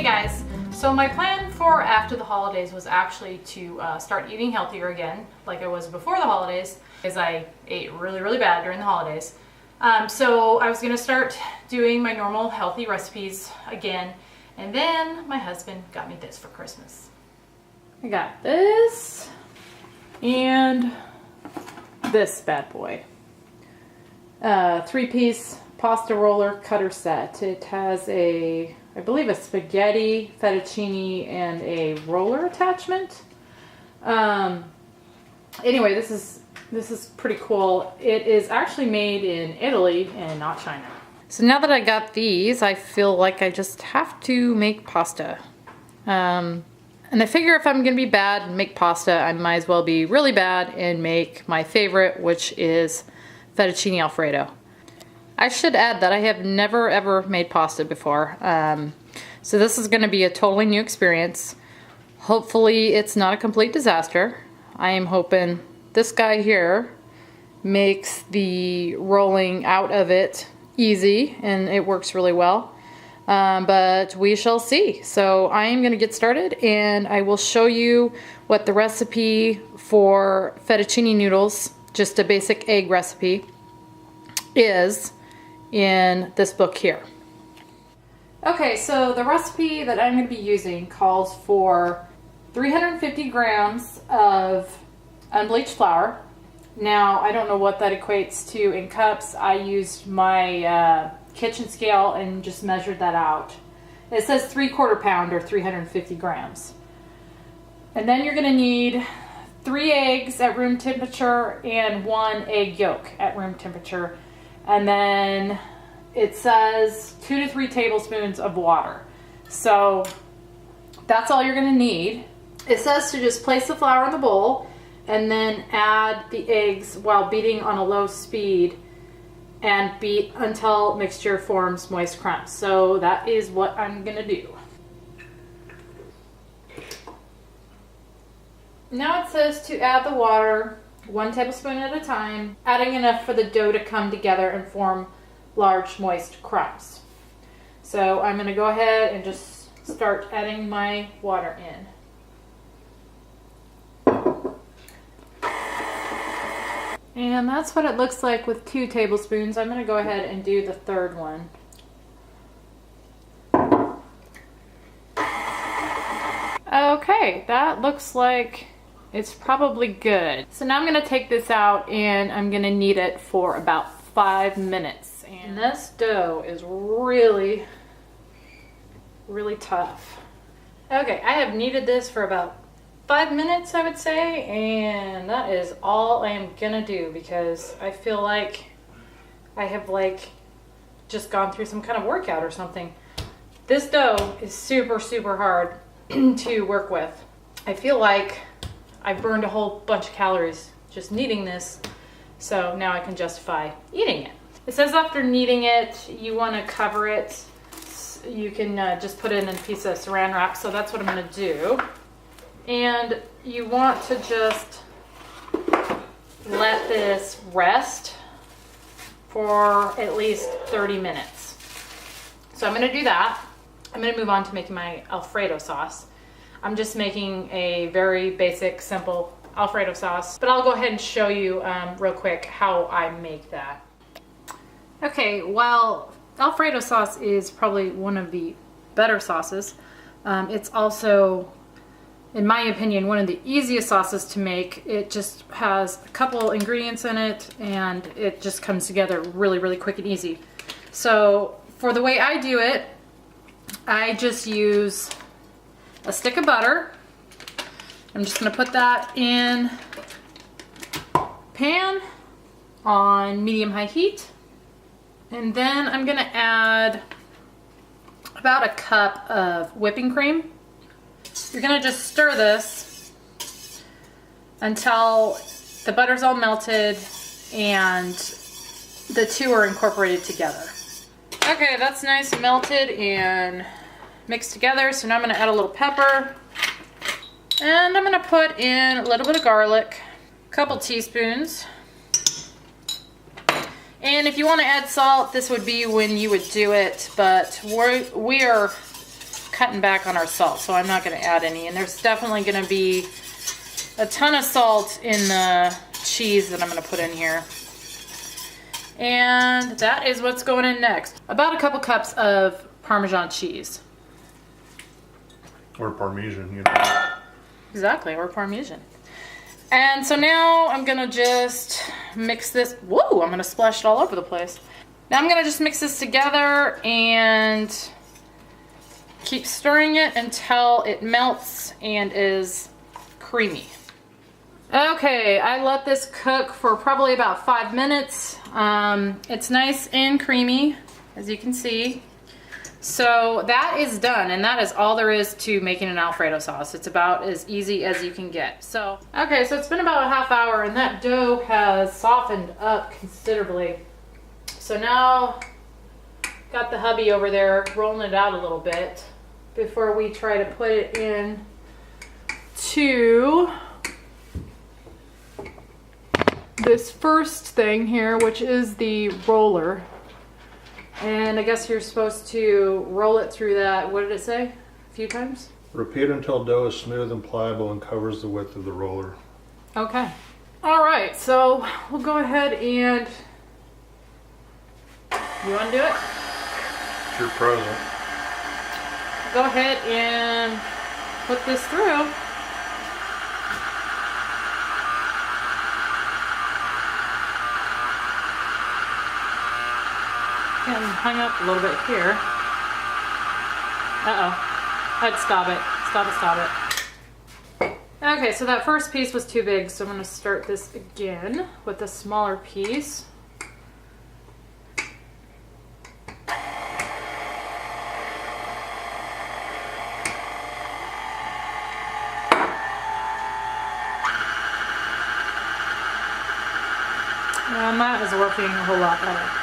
guys, so my plan for after the holidays was actually to start eating healthier again, like I was before the holidays, because I ate really bad during the holidays. So I was going to start doing my normal healthy recipes again, and then my husband got me this for Christmas. I got this and this bad boy. 3-piece pasta roller cutter set. It has a, I believe, a spaghetti, fettuccine, and a roller attachment. Anyway, this is pretty cool. It is actually made in Italy and not China. So now that I got these, I feel like I just have to make pasta. And I figure if I'm gonna be bad and make pasta, I might as well be really bad and make my favorite, which is fettuccine Alfredo. I should add that I have never ever made pasta before. So this is gonna be a totally new experience. Hopefully it's not a complete disaster. I am hoping this guy here makes the rolling out of it easy and it works really well. But we shall see. So I am gonna get started and I will show you what the recipe for fettuccine noodles, just a basic egg recipe, is in this book here. Okay, so the recipe that I'm going to be using calls for 350 grams of unbleached flour. Now, I don't know what that equates to in cups. I used my kitchen scale and just measured that out. It says 3/4 pound or 350 grams. And then you're going to need 3 eggs at room temperature and 1 egg yolk at room temperature. And then it says 2 to 3 tablespoons of water. So that's all you're going to need. It says to just place the flour in the bowl and then add the eggs while beating on a low speed and beat until mixture forms moist crumbs. So that is what I'm going to do. Now it says to add the water 1 tablespoon at a time, adding enough for the dough to come together and form large moist crumbs. So I'm going to go ahead and just start adding my water in. And that's what it looks like with 2 tablespoons. I'm going to go ahead and do the 3rd one. Okay, that looks like it's probably good. So now I'm going to take this out and I'm going to knead it for about 5 minutes. And this dough is really tough. Okay, I have kneaded this for about 5 minutes, I would say, and that is all I am going to do because I feel like I have just gone through some kind of workout or something. This dough is super hard to work with. I feel like I burned a whole bunch of calories just kneading this, so now I can justify eating it. It says after kneading it, you want to cover it. You can just put it in a piece of saran wrap, so that's what I'm going to do. And you want to just let this rest for at least 30 minutes. So I'm going to do that. I'm going to move on to making my Alfredo sauce. I'm just making a very basic, simple Alfredo sauce, but I'll go ahead and show you real quick how I make that. Okay, well, Alfredo sauce is probably one of the better sauces. It's also, in my opinion, one of the easiest sauces to make. It just has a couple ingredients in it and it just comes together really quick and easy. So for the way I do it, I just use a stick of butter. I'm just going to put that in pan on medium-high heat. And then I'm going to add about a cup of whipping cream. You're going to just stir this until the butter's all melted and the two are incorporated together. Okay, that's nice and melted and mixed together. So now I'm going to add a little pepper. And I'm going to put in a little bit of garlic, a couple teaspoons. And if you want to add salt, this would be when you would do it. But we are cutting back on our salt, so I'm not going to add any. And there's definitely going to be a ton of salt in the cheese that I'm going to put in here. And that is what's going in next. About a couple cups of Parmesan cheese. Or Parmesan, you know. Exactly, or Parmesan. And so now I'm gonna just mix this. Whoa, I'm gonna splash it all over the place. Now I'm gonna just mix this together and keep stirring it until it melts and is creamy. Okay, I let this cook for probably about 5 minutes. It's nice and creamy, as you can see. So that is done, and that is all there is to making an Alfredo sauce. It's about as easy as you can get. So, okay, so it's been about a half hour, and that dough has softened up considerably. So now, got the hubby over there rolling it out a little bit before we try to put it in to this first thing here, which is the roller. And I guess you're supposed to roll it through that, what did it say? A few times? Repeat until dough is smooth and pliable and covers the width of the roller. Okay. All right, so we'll go ahead and, you want to do it? It's your present. Go ahead and put this through. And hung up a little bit here. Uh-oh. I'd stop it. Stop it. Okay, so that first piece was too big, so I'm going to start this again with a smaller piece. And that is working a whole lot better.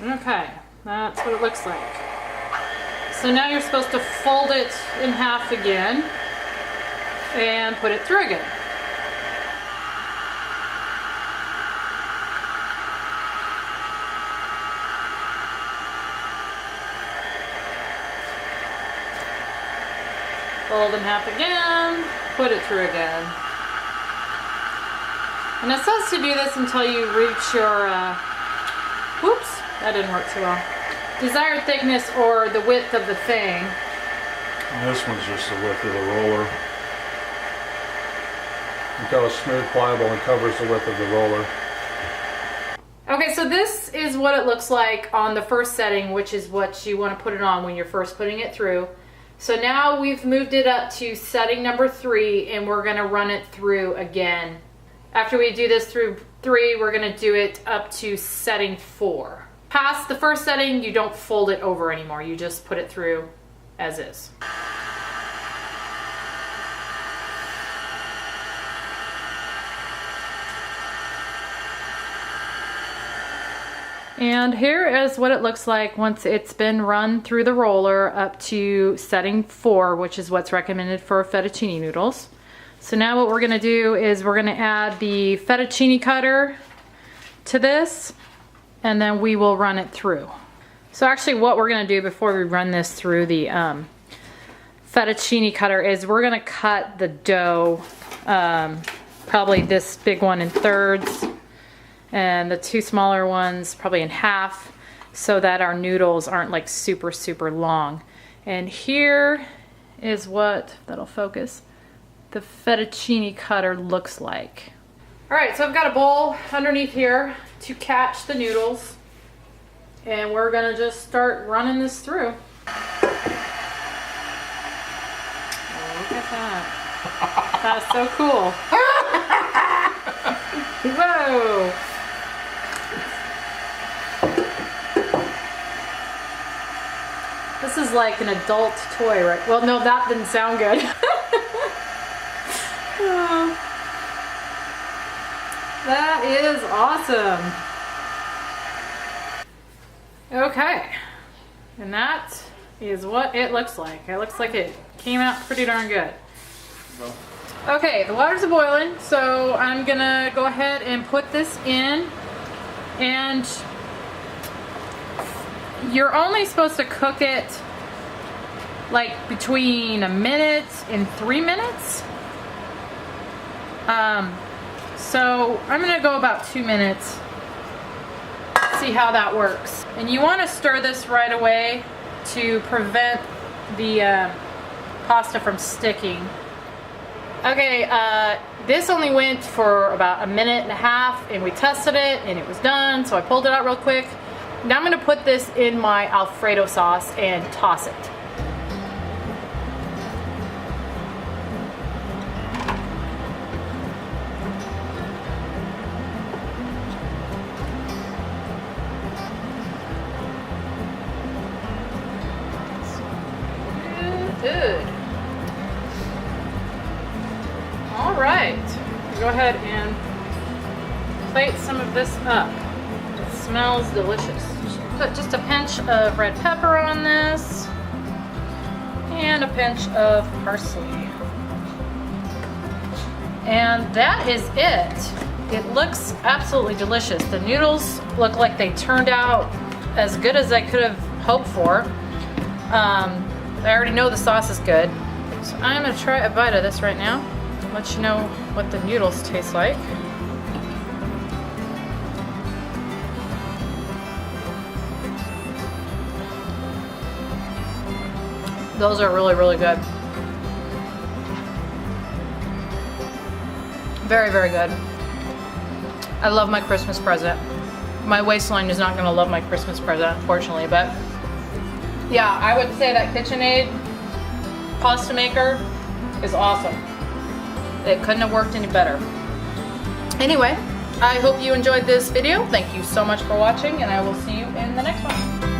Okay, that's what it looks like. So now you're supposed to fold it in half again and put it through again. Fold in half again, put it through again. And it says to do this until you reach your, whoops. That didn't work too well. Desired thickness or the width of the thing. And this one's just the width of the roller. Until it's smooth, pliable, and covers the width of the roller. Okay, so this is what it looks like on the first setting, which is what you want to put it on when you're first putting it through. So now we've moved it up to setting number 3, and we're going to run it through again. After we do this through 3, we're going to do it up to setting 4. Past the first setting, you don't fold it over anymore. You just put it through as is. And here is what it looks like once it's been run through the roller up to setting 4, which is what's recommended for fettuccine noodles. So now what we're going to do is we're going to add the fettuccine cutter to this, and then we will run it through. So actually what we're going to do before we run this through the fettuccine cutter is we're going to cut the dough, probably this big one in thirds, and the 2 smaller ones probably in half, so that our noodles aren't like super, super long. And here is what, that'll focus, the fettuccine cutter looks like. All right, so I've got a bowl underneath here to catch the noodles, and we're gonna just start running this through. Look at that. That's so cool. Whoa. This is like an adult toy, right? Well, no, that didn't sound good. Oh. That is awesome. Okay, and that is what it looks like. It looks like it came out pretty darn good. Okay, the water's boiling, so I'm gonna go ahead and put this in, and you're only supposed to cook it like between 1 minute and 3 minutes. So I'm gonna go about 2 minutes. See how that works. And you want to stir this right away to prevent the pasta from sticking. Okay, this only went for about 1.5 minutes and we tested it and it was done, so I pulled it out real quick. Now I'm going to put this in my Alfredo sauce and toss it. Good. All right, go ahead and plate some of this up. It smells delicious. Put just a pinch of red pepper on this and a pinch of parsley. And that is it. It looks absolutely delicious. The noodles look like they turned out as good as I could have hoped for. I already know the sauce is good. So I'm gonna try a bite of this right now. Let you know what the noodles taste like. Those are really, really good. Very, very good. I love my Christmas present. My waistline is not gonna love my Christmas present, unfortunately, but yeah, I would say that KitchenAid pasta maker is awesome. It couldn't have worked any better. Anyway, I hope you enjoyed this video. Thank you so much for watching, and I will see you in the next one.